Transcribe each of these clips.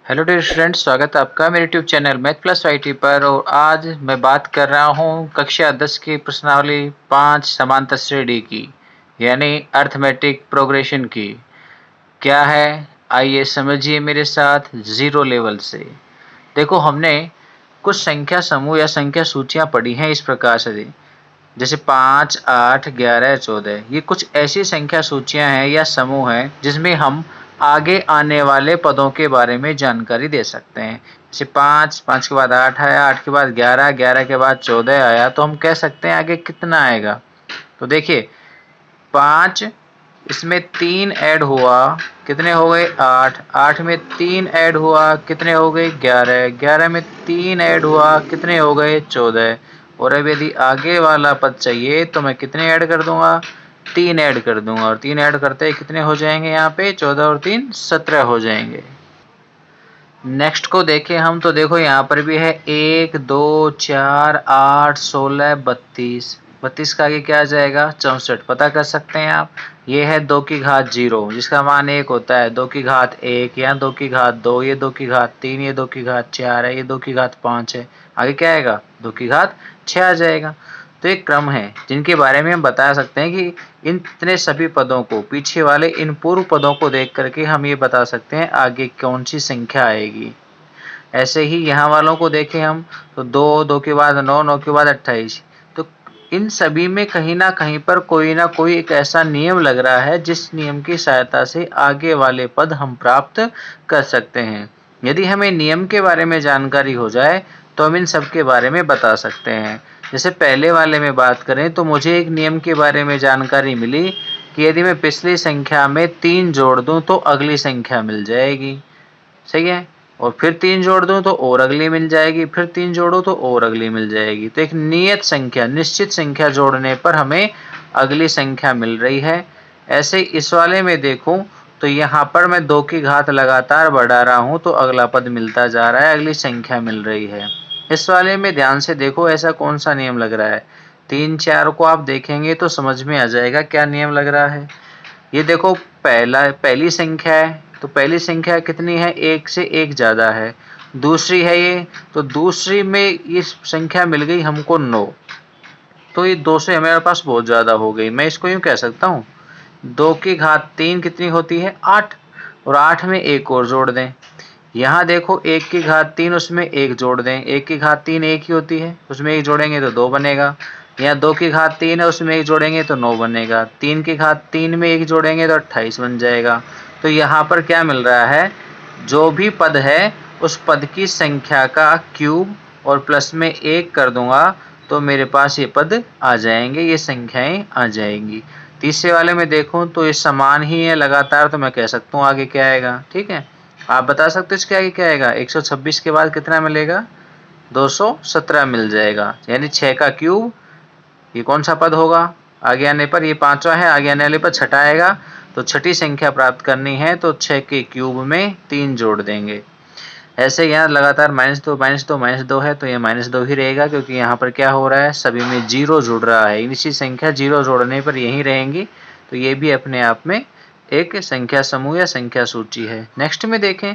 Hello dear students, स्वागत है आपका मेरे YouTube channel math plus IT पर। और आज मैं बात कर रहा हूँ कक्षा 10 की प्रश्नावली 5 समांतर श्रेणी की, यानी अर्थमेटिक प्रोग्रेशन की। क्या है, आइए समझिए मेरे साथ जीरो लेवल से। देखो, हमने कुछ संख्या समूह या संख्या सूचियाँ पढ़ी हैं इस प्रकार से, जैसे 5, 8, 11, 14। ये कुछ ऐसी संख्या सूचियां हैं या समूह हैं जिसमें हम आगे आने वाले पदों के बारे में जानकारी दे सकते हैं। जैसे 5, 5 के बाद 8 आया, 8 के बाद 11, 11 के बाद 14 आया, तो हम कह सकते हैं आगे कितना आएगा। तो देखिए, 5 इसमें 3 ऐड हुआ, कितने हो गए 8, 8 में 3 ऐड हुआ, कितने हो गए 11, 11 में 3 ऐड हुआ, कितने हो गए 14। और अब यदि आगे वाला पद चाहिए तो मैं कितने ऐड कर दूंगा, 3 ऐड कर दूंगा। और 3 ऐड करते ही कितने हो जाएंगे, यहाँ पे 14 और 3 17 हो जाएंगे। नेक्स्ट को देखें हम, तो देखो यहाँ पर भी है 1, 2, 4, 8, 16, 32। 32 का आगे क्या आ जाएगा, 64। पता कर सकते हैं आप। ये है 2 की घात 0, जिसका मान 1 होता है। 2 की घात 1, यहाँ 2 की घात 2, ये 2 की घात 3, ये 2 की घात 4 है, ये 2 की घात 5 है। आगे क्या आएगा, 2 की घात 6 आ जाएगा। तो एक क्रम है जिनके बारे में हम बता सकते हैं कि इन इतने सभी पदों को, पीछे वाले इन पूर्व पदों को देख करके हम ये बता सकते हैं आगे कौन सी संख्या आएगी। ऐसे ही यहाँ वालों को देखें हम, तो 2, 2 के बाद 9, 9 के बाद 28। तो इन सभी में कहीं ना कहीं पर कोई ना कोई एक ऐसा नियम लग रहा है जिस नियम की सहायता से आगे वाले पद हम प्राप्त कर सकते हैं। यदि हमें नियम के बारे में जानकारी हो जाए तो हम इन सब के बारे में बता सकते हैं। जैसे पहले वाले में बात करें तो मुझे एक नियम के बारे में जानकारी मिली कि यदि मैं पिछली संख्या में 3 जोड़ दूं तो अगली संख्या मिल जाएगी। सही है। और फिर 3 जोड़ दूं तो और अगली मिल जाएगी, फिर 3 जोड़ो तो और अगली मिल जाएगी। तो एक नियत संख्या, निश्चित संख्या जोड़ने पर हमें अगली संख्या मिल रही है। ऐसे इस वाले में देखूं तो यहाँ पर मैं 2 की घात लगातार बढ़ा रहा हूं तो अगला पद मिलता जा रहा है, अगली संख्या मिल रही है। इस वाले में ध्यान से देखो, ऐसा कौन सा नियम लग रहा है। 3, 4 को आप देखेंगे तो समझ में आ जाएगा क्या नियम लग रहा है। ये देखो, पहली संख्या है तो पहली संख्या कितनी है, 1 से 1 ज़्यादा है। दूसरी है ये, तो दूसरी में ये संख्या मिल गई हमको 9। तो ये 2 से हमारे पास बहुत ज़्यादा हो गई। मैं इसको यूँ कह सकता हूँ, 2 की घात 3 कितनी होती है, 8। और 8 में 1 और जोड़ दें। यहाँ देखो 1 की घात 3, उसमें 1 जोड़ दें। 1 की घात 3 1 ही होती है, उसमें 1 जोड़ेंगे तो 2 बनेगा। यहाँ 2 की घात 3 है, उसमें 1 जोड़ेंगे तो 9 बनेगा। 3 की घात 3 में 1 जोड़ेंगे तो 28 बन जाएगा। तो यहाँ पर क्या मिल रहा है, जो भी पद है उस पद की संख्या का क्यूब और प्लस में 1 कर दूंगा तो मेरे पास ये पद आ जाएंगे, ये संख्याएं आ जाएंगी। तीसरे वाले में देखूं तो ये समान ही है लगातार, तो मैं कह सकता हूँ आगे क्या आएगा। ठीक है, आप बता सकते हो इसके आगे क्या आएगा। 126 के बाद कितना मिलेगा, 217 मिल जाएगा, यानी 6 का क्यूब। ये कौन सा पद होगा, आगे आने पर ये 5वां है, आगे आने वाले पर 6ठा आएगा। तो छठी संख्या प्राप्त करनी है तो 6 के क्यूब में 3 जोड़ देंगे। ऐसे यहाँ लगातार -2 -2 -2 है, तो ये -2 ही रहेगा, क्योंकि यहाँ पर क्या हो रहा है, सभी में 0 जुड़ रहा है। इसी संख्या 0 जोड़ने पर यही रहेंगी। तो ये भी अपने आप में एक संख्या समूह या संख्या सूची है। नेक्स्ट में देखें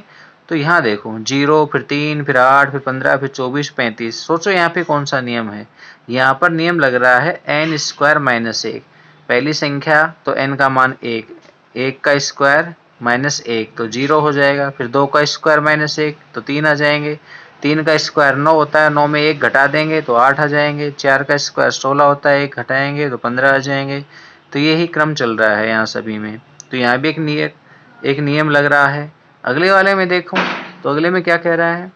तो यहाँ देखो 0, फिर 3, फिर 8, फिर 15, फिर 24, 35। सोचो यहाँ पे कौन सा नियम है। यहाँ पर नियम लग रहा है n² - 1। पहली संख्या तो n का मान 1, 1 का स्क्वायर -1 तो 0 हो जाएगा। फिर 2 का स्क्वायर -1 तो 3 आ जाएंगे। 3 का स्क्वायर 9 होता है, 9 में 1 घटा देंगे तो 8 आ जाएंगे। 4 का स्क्वायर 16 होता है, 1 घटाएंगे तो 15 आ जाएंगे। तो यही क्रम चल रहा है यहाँ सभी में। तो यहाँ भी एक नियम लग रहा है। अगले वाले में देखूं तो अगले में क्या कह रहा है,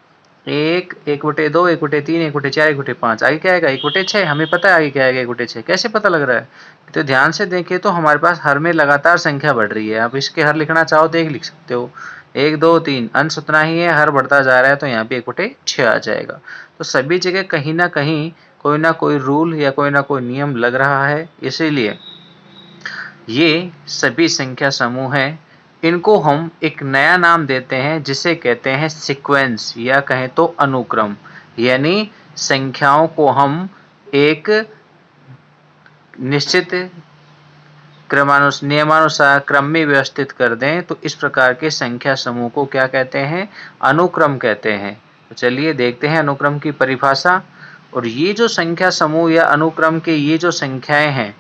1, 1/2, 1/3, 1/4, 1/5। आगे क्या आएगा, 1/6। हमें पता है आगे क्या आएगा, 1/6। कैसे पता लग रहा है, तो ध्यान से देखें तो हमारे पास हर में लगातार संख्या बढ़ रही है। आप इसके हर लिखना चाहो तो 1 लिख सकते हो, 1, 2, 3, अंश उतना ही है, हर बढ़ता जा रहा है, तो यहाँ पे 1/6 आ जाएगा। तो सभी जगह कहीं ना कहीं कोई ना कोई रूल या कोई ना कोई नियम लग रहा है। इसीलिए ये सभी संख्या समूह हैं। इनको हम एक नया नाम देते हैं जिसे कहते हैं सीक्वेंस, या कहें तो अनुक्रम। यानी संख्याओं को हम एक निश्चित नियमानुसार क्रम में व्यवस्थित कर दें तो इस प्रकार के संख्या समूह को क्या कहते हैं? अनुक्रम कहते हैं। तो चलिए देखते हैं अनुक्रम की परिभाषा। और ये जो संख्या समूह या अनुक्रम के ये जो संख्याएं हैं,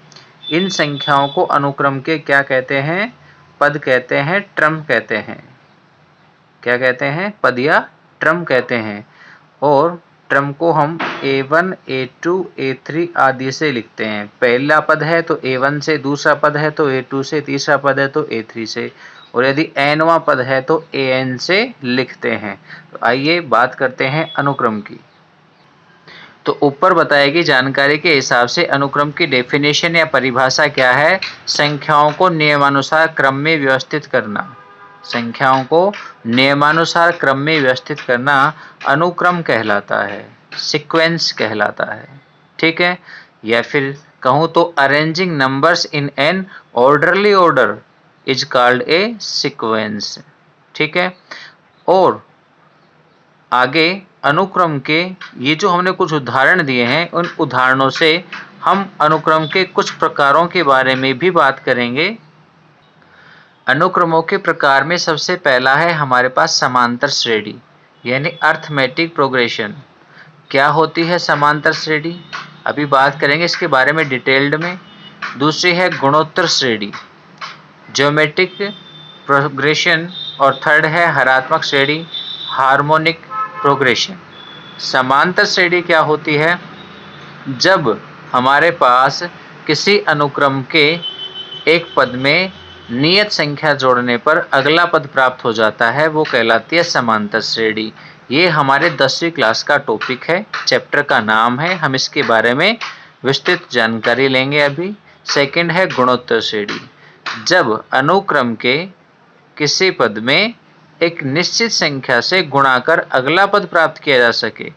इन संख्याओं को अनुक्रम के क्या कहते हैं? पद कहते हैं, ट्रम कहते हैं। क्या कहते हैं? पद या ट्रम कहते हैं। और ट्रम को हम A1, A2, A3 आदि से लिखते हैं। पहला पद है तो A1 से, दूसरा पद है तो A2 से, तीसरा पद है तो A3 से, और यदि nवां पद है तो AN से लिखते हैं। तो आइए बात करते हैं अनुक्रम की। तो ऊपर बताई गई जानकारी के हिसाब से अनुक्रम की डेफिनेशन या परिभाषा क्या है? संख्याओं को नियमानुसार क्रम में व्यवस्थित करना। संख्याओं को नियमानुसार क्रम में व्यवस्थित करना अनुक्रम कहलाता है, सीक्वेंस कहलाता है। ठीक है, या फिर कहूँ तो arranging numbers in an orderly order is called a sequence. ठीक है, और आगे अनुक्रम के ये जो हमने कुछ उदाहरण दिए हैं, उन उदाहरणों से हम अनुक्रम के कुछ प्रकारों के बारे में भी बात करेंगे। अनुक्रमों के प्रकार में सबसे पहला है हमारे पास समांतर श्रेणी, यानी अर्थमेटिक प्रोग्रेशन। क्या होती है समांतर श्रेणी? अभी बात करेंगे इसके बारे में डिटेल्ड में। दूसरी है गुणोत्तर श्रेणी, ज्योमेट्रिक प्रोग्रेशन। और थर्ड है हरात्मक श्रेणी, हार्मोनिक प्रोग्रेशन। समांतर श्रेणी क्या होती है? जब हमारे पास किसी अनुक्रम के एक पद में नियत संख्या जोड़ने पर अगला पद प्राप्त हो जाता है, वो कहलाती है समांतर श्रेणी। ये हमारे 10वीं क्लास का टॉपिक है, चैप्टर का नाम है, हम इसके बारे में विस्तृत जानकारी लेंगे अभी। सेकंड है गुणोत्तर श्रेणी, जब अनुक्रम के किसी पद में एक निश्चित संख्या से गुणा कर अगला पद प्राप्त किया जा सके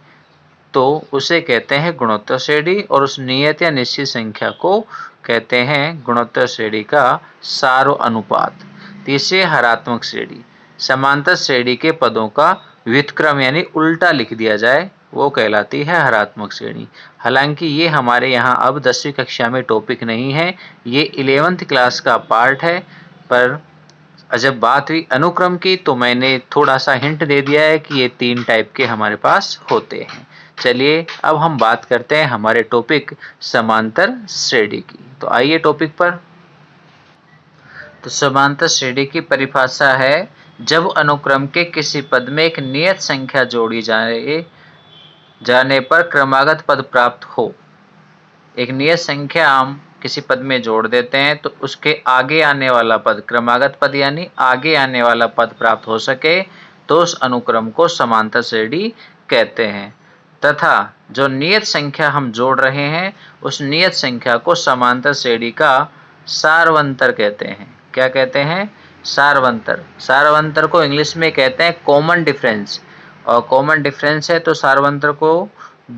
तो उसे कहते हैं गुणोत्तर श्रेणी, और उस नियत या निश्चित संख्या को कहते हैं गुणोत्तर श्रेणी का सारो अनुपात। तीसरी हरात्मक श्रेणी, समांतर श्रेणी के पदों का व्युत्क्रम यानी उल्टा लिख दिया जाए, वो कहलाती है हरात्मक श्रेणी। हालांकि ये हमारे यहाँ अब 10वीं कक्षा में टॉपिक नहीं है, ये 11th क्लास का पार्ट है। पर जब बात हुई अनुक्रम की तो मैंने थोड़ा सा हिंट दे दिया है कि ये 3 टाइप के हमारे पास होते हैं। चलिए अब हम बात करते हैं हमारे टॉपिक समांतर श्रेणी की। तो आइए टॉपिक पर। तो समांतर श्रेणी की परिभाषा है, जब अनुक्रम के किसी पद में एक नियत संख्या जोड़ी जाने पर क्रमागत पद प्राप्त हो। एक नियत संख्या हम किसी पद में जोड़ देते हैं तो उसके आगे आने वाला पद, क्रमागत पद यानी आगे आने वाला पद प्राप्त हो सके तो उस अनुक्रम को समांतर श्रेणी कहते हैं। तथा जो नियत संख्या हम जोड़ रहे हैं उस नियत संख्या को समांतर श्रेणी का सारवंतर कहते हैं। क्या कहते हैं? सारवंतर। सारवंतर को इंग्लिश में कहते हैं कॉमन डिफरेंस, और कॉमन डिफरेंस है तो सारवंतर को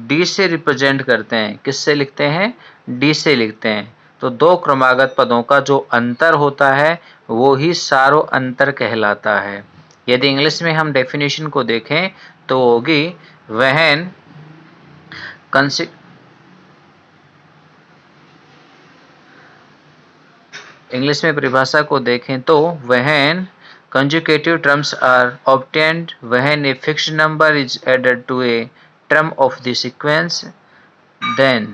डी से रिप्रेजेंट करते हैं। किससे लिखते हैं? डी से लिखते हैं। तो दो क्रमागत पदों का जो अंतर होता है वो ही सारो अंतर कहलाता है। यदि इंग्लिश में हम डेफिनेशन को देखें तो होगी व्हेन इंग्लिश में परिभाषा को देखें तो when conjugative terms are obtained when a fixed number is added to a term of the sequence, then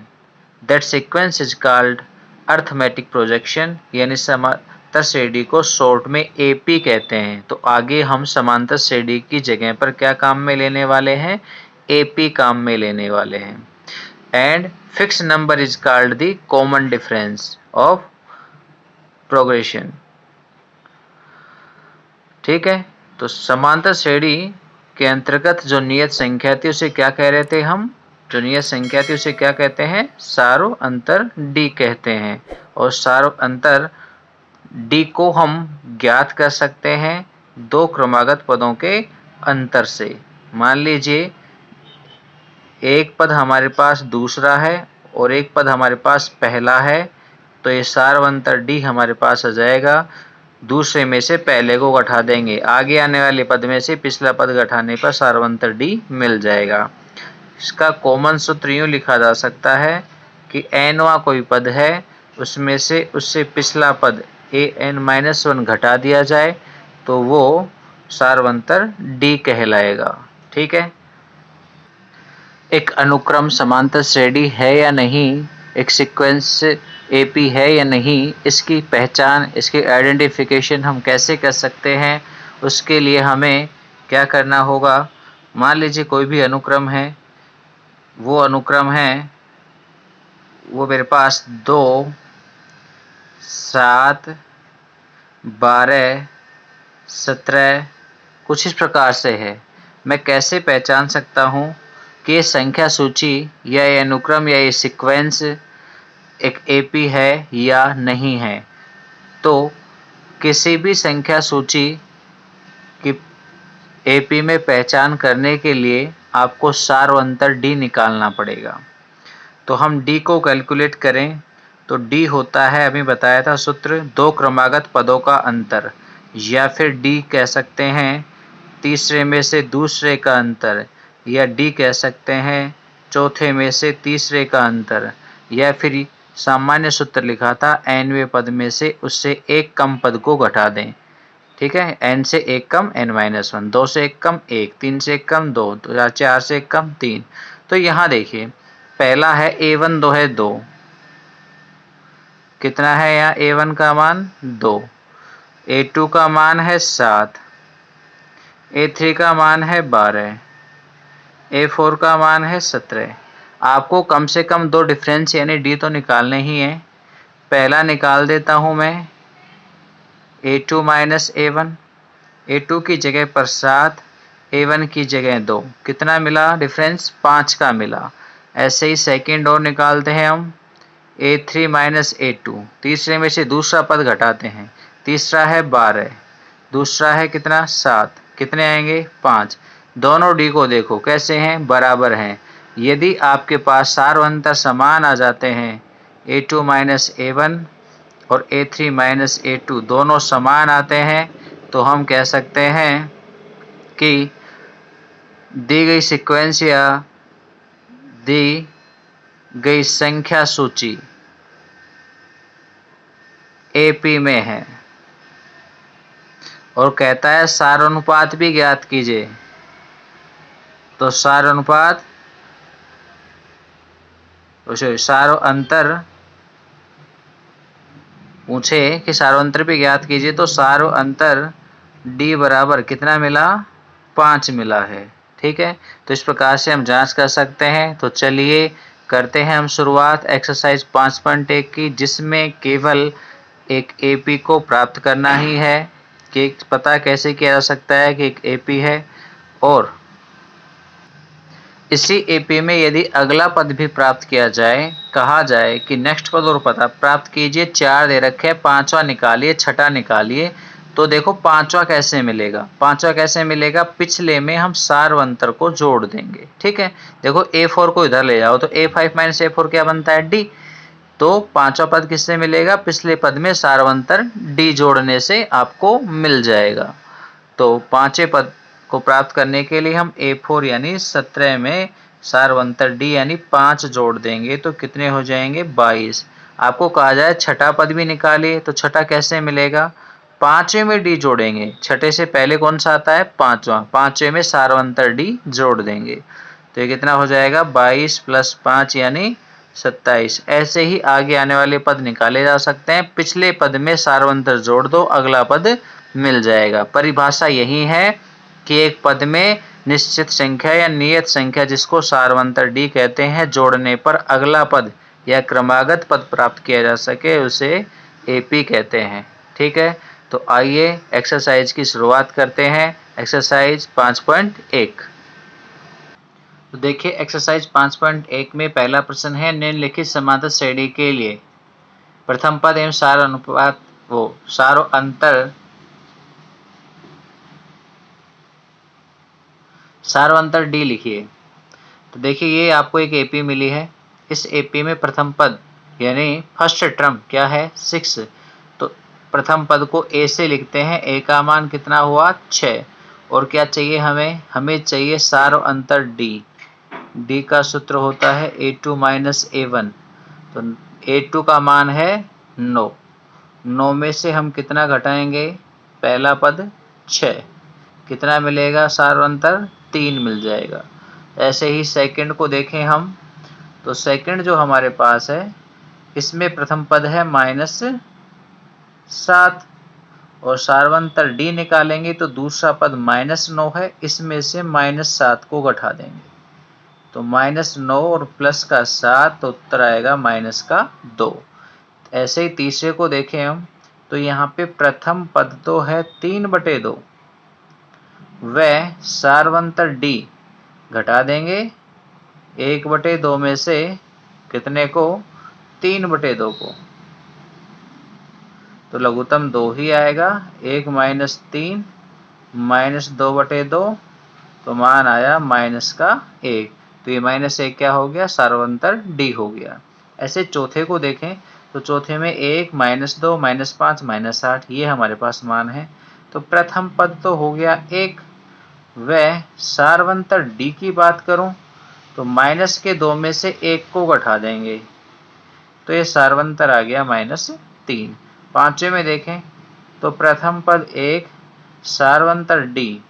that sequence is called arithmetic projection। यानी समांतर श्रेणी को शॉर्ट में AP कहते हैं। तो आगे हम समांतर श्रेणी की जगह पर क्या काम में लेने वाले हैं? AP काम में लेने वाले हैं। And fix number is called the common difference of progression. ठीक है, तो समांतर श्रेणी के अंतर्गत जो नियत संख्या थी उसे क्या कह रहे थे हम? जो नियत संख्या थी उसे क्या कहते हैं? सारो अंतर डी कहते हैं। और सारो अंतर डी को हम ज्ञात कर सकते हैं दो क्रमागत पदों के अंतर से। मान लीजिए एक पद हमारे पास दूसरा है और एक पद हमारे पास पहला है, तो ये सारो अंतर डी हमारे पास आ जाएगा। दूसरे में से पहले को घटा देंगे, आगे आने वाले पद में से पिछला पद घटाने पर सारवंतर डी मिल जाएगा। इसका कॉमन सूत्र यूँ लिखा जा सकता है कि nवां कोई पद है उसमें से उससे पिछला पद an-1 घटा दिया जाए तो वो सारवंतर D कहलाएगा। ठीक है। एक अनुक्रम समांतर श्रेणी है या नहीं, एक सीक्वेंस एपी है या नहीं, इसकी पहचान, इसकी आइडेंटिफिकेशन हम कैसे कर सकते हैं, उसके लिए हमें क्या करना होगा। मान लीजिए कोई भी अनुक्रम है, वो अनुक्रम है, वो मेरे पास 2, 7, 12, 17 कुछ इस प्रकार से है। मैं कैसे पहचान सकता हूँ कि ये संख्या सूची या ये अनुक्रम या ये सीक्वेंस एक एपी है या नहीं है। तो किसी भी संख्या सूची की एपी में पहचान करने के लिए आपको सारवंतर डी निकालना पड़ेगा। तो हम डी को कैलकुलेट करें तो डी होता है, अभी बताया था सूत्र, 2 क्रमागत पदों का अंतर, या फिर डी कह सकते हैं तीसरे में से दूसरे का अंतर, या डी कह सकते हैं चौथे में से तीसरे का अंतर, या फिर सामान्य सूत्र लिखा था nवें पद में से उससे एक कम पद को घटा दें। ठीक है, n से एक कम n-1, 2 से एक कम 1, 3 से एक कम 2, 4 से एक कम 3। तो यहाँ देखिए पहला है a1 2 है 2, कितना है यहाँ a1 का मान 2, a2 का मान है 7, a3 का मान है 12, a4 का मान है 17। आपको कम से कम 2 डिफरेंस यानी डी तो निकालने ही है। पहला निकाल देता हूँ मैं a2 माइनस a1, a2 की जगह पर 7, a1 की जगह 2, कितना मिला डिफरेंस 5 का मिला। ऐसे ही सेकंड और निकालते हैं हम a3 माइनस a2, तीसरे में से दूसरा पद घटाते हैं, तीसरा है 12, दूसरा है कितना 7, कितने आएंगे 5। दोनों डी को देखो कैसे हैं, बराबर हैं। यदि आपके पास सारवंतर समान आ जाते हैं, a2 माइनस a1 और a3 माइनस a2 दोनों समान आते हैं, तो हम कह सकते हैं कि दी गई सीक्वेंस या दी गई संख्या सूची एपी में है। और कहता है सार अनुपात भी ज्ञात कीजिए, तो सार अनुपात सारो अंतर पूछे कि सारों भी ज्ञात कीजिए, तो सारो अंतर d बराबर कितना मिला 5 मिला है। ठीक है, तो इस प्रकार से हम जांच कर सकते हैं। तो चलिए करते हैं हम शुरुआत एक्सरसाइज 5.1 की, जिसमें केवल एक एपी को प्राप्त करना ही है। कि पता कैसे किया जा सकता है कि एक एपी है, और इसी एपी में यदि अगला पद भी प्राप्त किया जाए, कहा जाए कि नेक्स्ट पद और पता प्राप्त कीजिए, 4 दे रखे हैं, 5वां निकालिए, 6ठा निकालिए। तो देखो 5वां कैसे मिलेगा, 5वां कैसे मिलेगा, पिछले में हम सारवंतर को जोड़ देंगे। ठीक है, देखो a4 को इधर ले जाओ तो a5 माइनस a4 क्या बनता है d। तो 5वां पद किससे मिलेगा, पिछले पद में सारवंतर d जोड़ने से आपको मिल जाएगा। तो 5वें पद को प्राप्त करने के लिए हम a4 यानी 17 में सारवंतर d यानी 5 जोड़ देंगे, तो कितने हो जाएंगे 22। आपको कहा जाए छठा पद भी निकालिए, तो छठा कैसे मिलेगा, 5वें में d जोड़ेंगे, छठे से पहले कौन सा आता है 5वां, 5वें में सारवंतर d जोड़ देंगे, तो ये कितना हो जाएगा 22 + 5 यानी 27। ऐसे ही आगे आने वाले पद निकाले जा सकते हैं, पिछले पद में सारवंतर जोड़ दो, अगला पद मिल जाएगा। परिभाषा यही है कि एक पद में निश्चित संख्या या नियत संख्या जिसको सारवंतर d कहते हैं, जोड़ने पर अगला पद या क्रमागत पद प्राप्त किया जा सके, उसे एपी कहते हैं। ठीक है, तो आइए एक्सरसाइज की शुरुआत करते हैं। एक्सरसाइज 5.1। तो देखिए एक्सरसाइज 5.1 में पहला प्रश्न है, निम्नलिखित समांतर श्रेणी के लिए प्रथम पद एवं सार अनुपात सारो अंतर सारवंतर d लिखिए। तो देखिए ये आपको एक एपी मिली है, इस एपी में प्रथम पद यानी फर्स्ट टर्म क्या है 6। तो प्रथम पद को a से लिखते हैं, a का मान कितना हुआ 6, और क्या चाहिए हमें चाहिए सारो अंतर d। d का सूत्र होता है a2 माइनस a1। तो A2 का मान है 9। 9 में से हम कितना घटाएंगे? पहला पद 6, कितना मिलेगा सार्वंतर? 3 मिल जाएगा। ऐसे ही सेकंड को देखें हम, तो सेकंड जो हमारे पास है इसमें प्रथम पद है -7 और सार्वंतर D निकालेंगे तो दूसरा पद -9 है, इसमें से -7 को घटा देंगे तो -9 और प्लस का 7 तो उत्तर आएगा -2। ऐसे ही तीसरे को देखें हम, तो यहाँ पे प्रथम पद तो है 3/2, वह सार्वंतर D घटा देंगे 1/2 में से कितने को? 3/2 को, तो लघुत्तम 2 ही आएगा। 1 - 3 -2/2 तो मान आया -1। तो ये -1 क्या हो गया? सार्वंतर D हो गया। ऐसे चौथे को देखें, तो चौथे में 1 -2 -5 -8 ये हमारे पास मान है। तो प्रथम पद तो हो गया 1, वह सार्वंतर D की बात करूं तो -2 में से 1 को घटा देंगे तो ये सार्वंतर आ गया -3। पांचवें में देखें, तो प्रथम पद 1 सार्वंतर D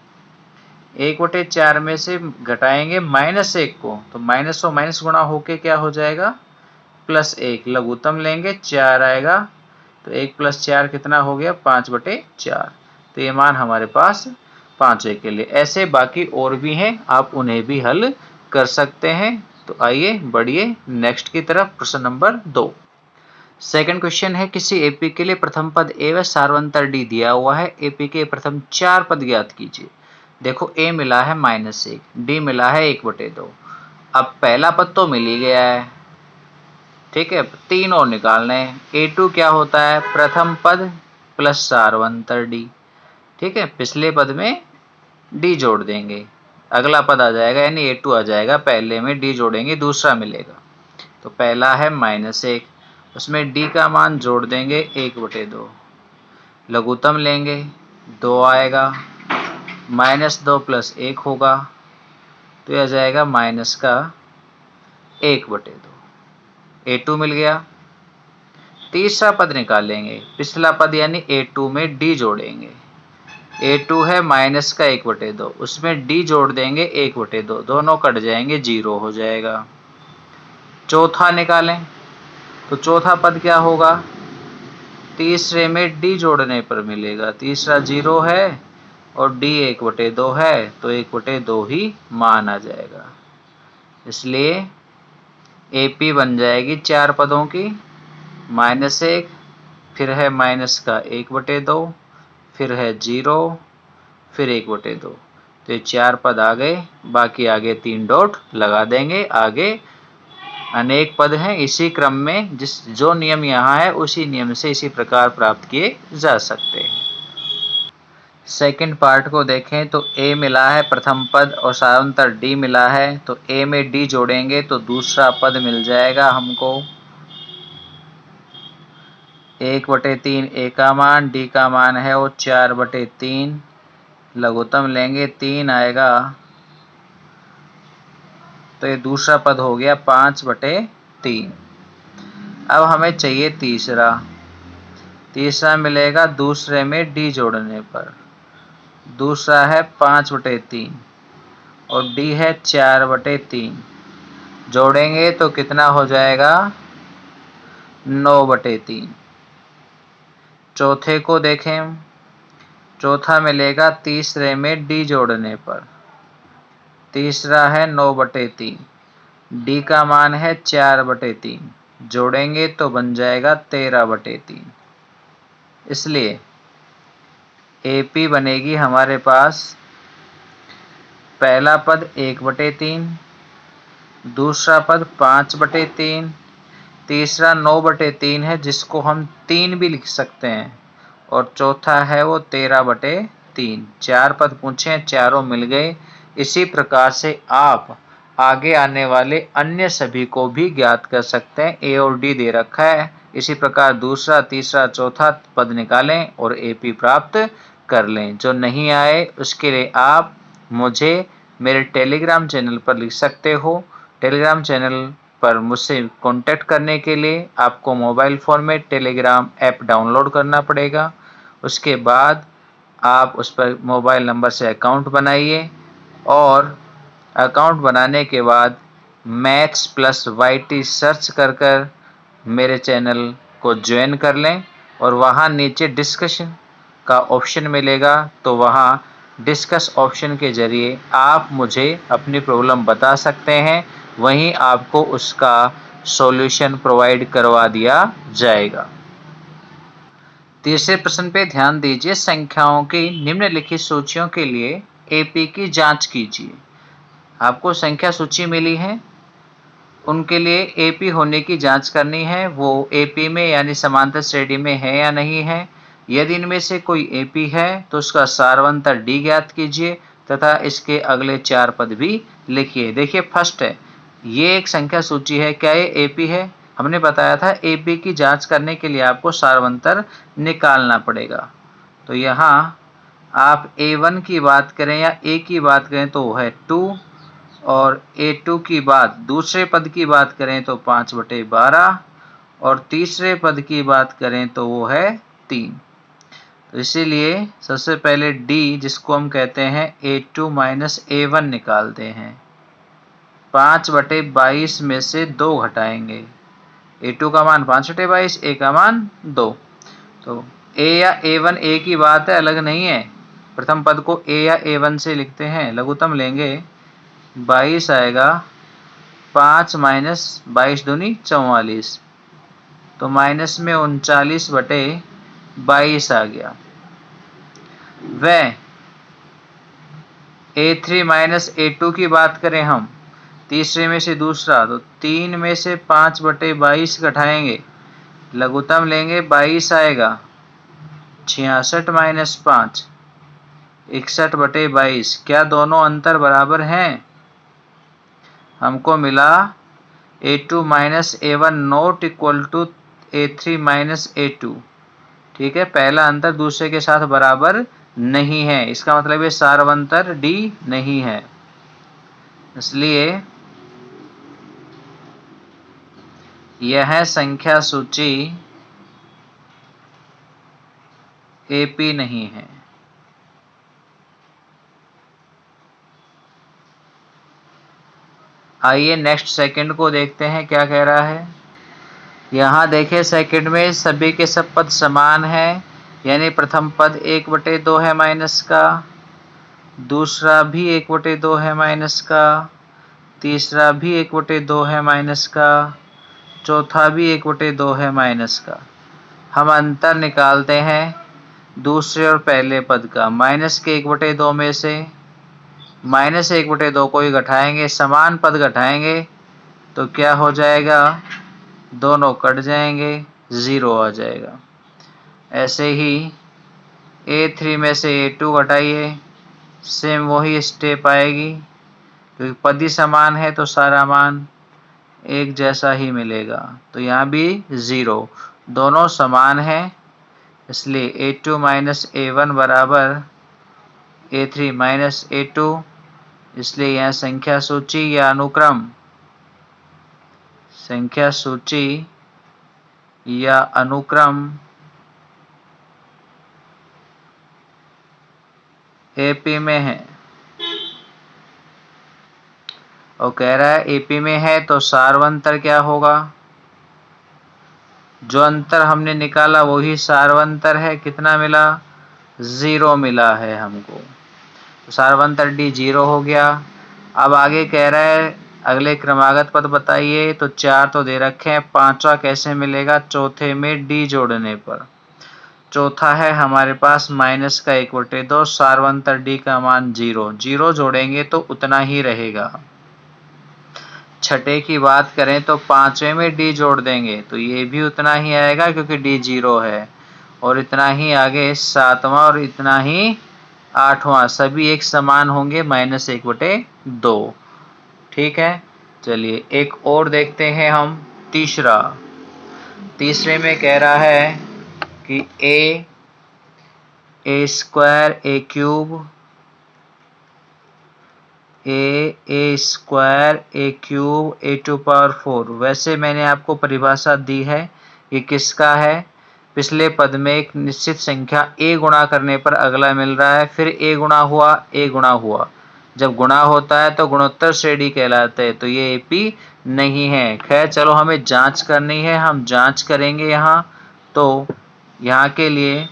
1/4 में से घटाएंगे -1 को, तो माइनस और माइनस गुणा होके क्या हो जाएगा? +1। लघुत्तम लेंगे 4 आएगा, तो 1 + 4 कितना हो गया? 5/4। तो ये मान हमारे पास 5 के लिए। ऐसे बाकी और भी हैं, आप उन्हें भी हल कर सकते हैं। तो आइए बढ़िए नेक्स्ट की तरफ। प्रश्न नंबर 2। सेकंड क्वेश्चन है, किसी एपी के लिए प्रथम पद ए व सार्वंतर डी दिया हुआ है। एपी के प्रथम 4 पद ज्ञात कीजिए। देखो ए मिला है -1, डी मिला है 1/2। अब पहला पद तो मिल ही गया है, ठीक है, 3 और निकालने हैं। A2 क्या होता है? प्रथम पद प्लस सार्वंतर D, ठीक है। पिछले पद में D जोड़ देंगे, अगला पद आ जाएगा यानी A2 आ जाएगा, पहले में D जोड़ेंगे दूसरा मिलेगा। तो पहला है -1, उसमें D का मान जोड़ देंगे 1/2, लघुत्तम लेंगे 2 आएगा, -2 + 1 होगा तो यह आ जाएगा -1/2। A2 मिल गया। तीसरा पद निकालेंगे, पिछला पद यानी A2 में D जोड़ेंगे। A2 है -1/2, उसमें D जोड़ देंगे 1/2, दोनों कट जाएंगे 0 हो जाएगा। चौथा निकालें, तो चौथा पद क्या होगा? तीसरे में D जोड़ने पर मिलेगा, तीसरा 0 है और D 1/2 है तो 1/2 ही मान आ जाएगा। इसलिए AP बन जाएगी 4 पदों की, -1, फिर है माइनस का 1/2, फिर है 0, फिर 1/2। तो ये 4 पद आ गए, बाकी आगे 3 डॉट लगा देंगे। आगे अनेक पद हैं, इसी क्रम में जो नियम यहाँ है उसी नियम से इसी प्रकार प्राप्त किए जा सकते हैं। सेकंड पार्ट को देखें, तो A मिला है प्रथम पद और सार्वंतर D मिला है, तो A में D जोड़ेंगे तो दूसरा पद मिल जाएगा हमको 1/3। A का मान, D का मान है वो 4/3, लघुत्तम लेंगे 3 आएगा तो ये दूसरा पद हो गया 5/3। अब हमें चाहिए तीसरा, तीसरा मिलेगा दूसरे में D जोड़ने पर। दूसरा है 5/3 और D है 4/3, जोड़ेंगे तो कितना हो जाएगा? 9/3। चौथे को देखें, चौथा मिलेगा तीसरे में D जोड़ने पर। तीसरा है 9/3, D का मान है 4/3, जोड़ेंगे तो बन जाएगा 13/3। इसलिए AP बनेगी हमारे पास पहला पद 1/3, दूसरा पद 5/3, तीसरा 9/3 है जिसको हम 3 भी लिख सकते हैं, और चौथा है वो 13/3। 4 पद पूछे हैं, चारों मिल गए। इसी प्रकार से आप आगे आने वाले अन्य सभी को भी ज्ञात कर सकते हैं। A और D दे रखा है, इसी प्रकार दूसरा, तीसरा, चौथा पद निकालें और AP प्राप्त कर लें। जो नहीं आए उसके लिए आप मुझे मेरे टेलीग्राम चैनल पर लिख सकते हो। टेलीग्राम चैनल पर मुझसे कांटेक्ट करने के लिए आपको मोबाइल फ़ोन में टेलीग्राम ऐप डाउनलोड करना पड़ेगा। उसके बाद आप उस पर मोबाइल नंबर से अकाउंट बनाइए और अकाउंट बनाने के बाद मैथ्स प्लस वाईटी सर्च कर मेरे चैनल को ज्वाइन कर लें और वहाँ नीचे डिस्कशन का ऑप्शन मिलेगा, तो वहाँ डिस्कस ऑप्शन के ज़रिए आप मुझे अपनी प्रॉब्लम बता सकते हैं, वहीं आपको उसका सॉल्यूशन प्रोवाइड करवा दिया जाएगा। तीसरे प्रश्न पे ध्यान दीजिए। संख्याओं की निम्नलिखित सूचियों के लिए एपी की जांच कीजिए। आपको संख्या सूची मिली है, उनके लिए एपी होने की जांच करनी है, वो एपी में यानी समांतर श्रेणी में है या नहीं है। यदि इनमें से कोई एपी है तो उसका सारवंतर डी ज्ञात कीजिए तथा इसके अगले 4 पद भी लिखिए। देखिए फर्स्ट है, ये एक संख्या सूची है, क्या ये एपी है? हमने बताया था एपी की जांच करने के लिए आपको सारवंतर निकालना पड़ेगा। तो यहाँ आप A1 की बात करें या ए की बात करें तो वो है 2 और A2 की बात, दूसरे पद की बात करें तो 5/12 और तीसरे पद की बात करें तो वो है 3। तो इसीलिए सबसे पहले D जिसको हम कहते हैं A2 माइनस A1 निकालते हैं। 5/22 में से 2 घटाएंगे। A2 का मान 5/22, A का मान 2। तो A या A1 A की बात है, अलग नहीं है। प्रथम पद को A या A1 से लिखते हैं, लघुत्तम लेंगे 22 आएगा। 5 माइनस 22 दूनी 44, तो माइनस में 39/22 आ गया। वह A3 माइनस A2 की बात करें हम, तीसरे में से दूसरा, तो 3 में से 5/22 घटाएंगे, लघुत्तम लेंगे 22 आएगा। 66 माइनस 5 61/22। क्या दोनों अंतर बराबर हैं? हमको मिला A2 minus A1 not equal to A3 minus A2। ठीक है, पहला अंतर दूसरे के साथ बराबर नहीं है, इसका मतलब ये सारवंतर D नहीं है। इसलिए यह संख्या सूची AP नहीं है। आइए नेक्स्ट सेकंड को देखते हैं क्या कह रहा है। यहाँ देखिए सेकंड में सभी के सब पद समान है, यानी प्रथम पद 1/2 है माइनस का, दूसरा भी 1/2 है माइनस का, तीसरा भी 1/2 है माइनस का, चौथा भी 1/2 है माइनस का। हम अंतर निकालते हैं दूसरे और पहले पद का। माइनस के 1/2 में से माइनस 1/2 को ही घटाएंगे, समान पद घटाएंगे तो क्या हो जाएगा, दोनों कट जाएंगे, 0 आ जाएगा। ऐसे ही A3 में से A2 घटाइए, सेम वही स्टेप आएगी, क्योंकि पद ही समान है तो सारा मान एक जैसा ही मिलेगा। तो यहाँ भी 0, दोनों समान है, इसलिए A2 माइनस A1 बराबर A3 माइनस A2। इसलिए यह संख्या सूची या अनुक्रम, संख्या सूची या अनुक्रम AP में है। और कह रहा है AP में है तो सारवंतर क्या होगा, जो अंतर हमने निकाला वही सारवंतर है। कितना मिला, 0 मिला है हमको, तो सारवंतर D 0 हो गया। अब आगे कह रहा है अगले क्रमागत पद बताइए, तो 4 तो दे रखे हैं, 5वां कैसे मिलेगा, चौथे में D जोड़ने पर। चौथा है हमारे पास माइनस का 1/2, सारवंतर D का मान 0, 0 जोड़ेंगे तो उतना ही रहेगा। छठे की बात करें तो 5वें में D जोड़ देंगे तो ये भी उतना ही आएगा क्योंकि D 0 है, और इतना ही आगे 7वां और इतना ही 8वां, सभी एक समान होंगे, -1/2। ठीक है, चलिए एक और देखते हैं हम, तीसरे में कह रहा है कि A² A³ A square A cube A to power 4। वैसे मैंने आपको परिभाषा दी है, ये किसका है? पिछले पद में एक निश्चित संख्या a गुणा करने पर अगला मिल रहा है, फिर a गुणा हुआ, a गुणा हुआ। जब गुणा होता है तो गुणोत्तर श्रेणी कहलाता है, तो ये AP नहीं है। खैर चलो, हमें जांच करनी है, हम जांच करेंगे यहाँ। तो यहाँ के लिए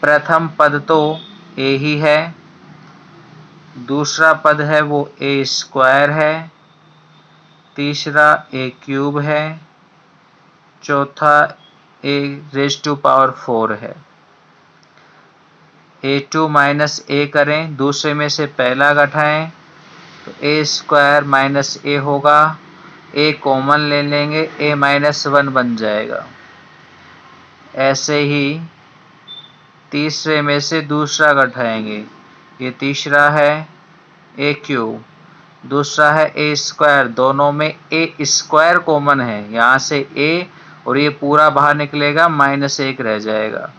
प्रथम पद तो a ही है, दूसरा पद है वो a स्क्वायर है, तीसरा a क्यूब है, चौथा a रेज़ टू पावर 4 है। a2 माइनस a करें, दूसरे में से पहला घटाएं तो a स्क्वायर माइनस a होगा, a कॉमन ले लेंगे, a माइनस 1 बन जाएगा। ऐसे ही तीसरे में से दूसरा घटाएंगे, ये तीसरा है a क्यूब, दूसरा है a स्क्वायर, दोनों में a स्क्वायर कॉमन है, यहाँ से a और ये पूरा बाहर निकलेगा, -1 रह जाएगा।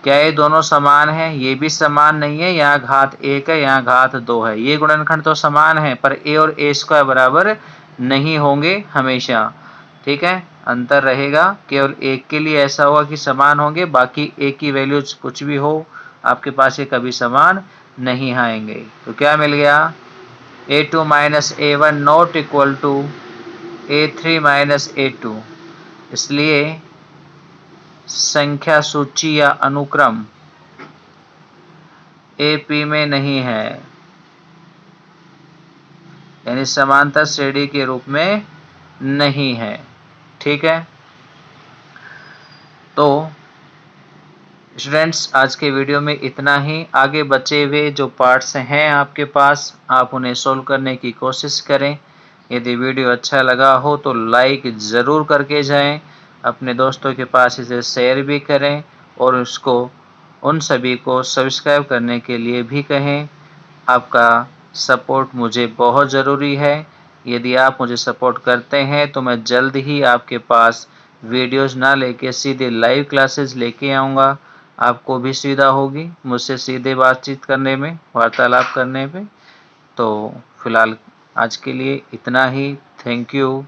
क्या ये दोनों समान है? ये भी समान नहीं है, यहाँ घात 1 है, यहाँ घात 2 है। ये गुणनखंड तो समान है, पर a और a स्क्वायर बराबर नहीं होंगे हमेशा, ठीक है, अंतर रहेगा। केवल एक के लिए ऐसा होगा कि समान होंगे, बाकी a की वैल्यूज कुछ भी हो आपके पास, ये कभी समान नहीं आएंगे। तो क्या मिल गया? a2 minus a1 not equal to a3 minus a2। इसलिए संख्या सूची या अनुक्रम AP में नहीं है, यानी समांतर श्रेणी के रूप में नहीं है, ठीक है। तो स्टूडेंट्स, आज के वीडियो में इतना ही। आगे बचे हुए जो पार्ट्स हैं आपके पास, आप उन्हें सोल्व करने की कोशिश करें। यदि वीडियो अच्छा लगा हो तो लाइक ज़रूर करके जाएं, अपने दोस्तों के पास इसे शेयर भी करें और उसको उन सभी को सब्सक्राइब करने के लिए भी कहें। आपका सपोर्ट मुझे बहुत ज़रूरी है। यदि आप मुझे सपोर्ट करते हैं तो मैं जल्द ही आपके पास वीडियोस ना लेके सीधे लाइव क्लासेस लेके आऊँगा। आपको भी सुविधा होगी मुझसे सीधे बातचीत करने में, वार्तालाप करने में। तो फिलहाल आज के लिए इतना ही। Thank you.